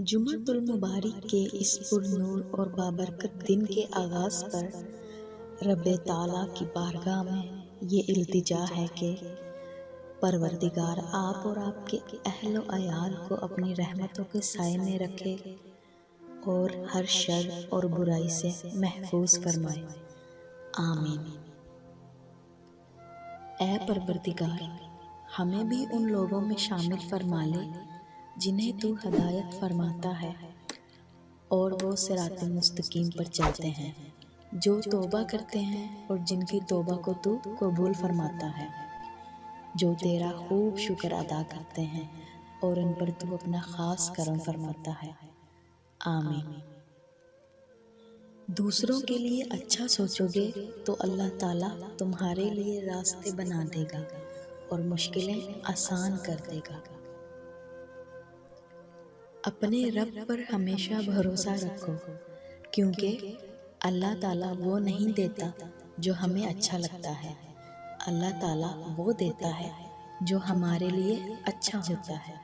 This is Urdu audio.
جمعۃ المبارک کے اس پر نور اور بابرکت دن کے آغاز پر رب تعالیٰ کی بارگاہ میں یہ التجا ہے کہ پروردگار آپ اور آپ کے اہل و عیال کو اپنی رحمتوں کے سائے میں رکھے اور ہر شر اور برائی سے محفوظ فرمائے، آمین۔ اے پروردگار، ہمیں بھی ان لوگوں میں شامل فرما لے جنہیں تو ہدایت فرماتا ہے اور وہ صراط مستقیم پر چلتے ہیں، جو توبہ کرتے ہیں اور جن کی توبہ کو تو قبول فرماتا ہے، جو تیرا خوب شکر ادا کرتے ہیں اور ان پر تو اپنا خاص کرم فرماتا ہے، آمین۔ دوسروں کے لیے اچھا سوچو گے تو اللہ تعالیٰ تمہارے لیے راستے بنا دے گا اور مشکلیں آسان کر دے گا۔ اپنے رب پر ہمیشہ بھروسہ رکھو، کیونکہ اللہ تعالیٰ وہ نہیں دیتا جو ہمیں اچھا لگتا ہے، اللہ تعالیٰ وہ دیتا ہے جو ہمارے لیے اچھا ہوتا ہے۔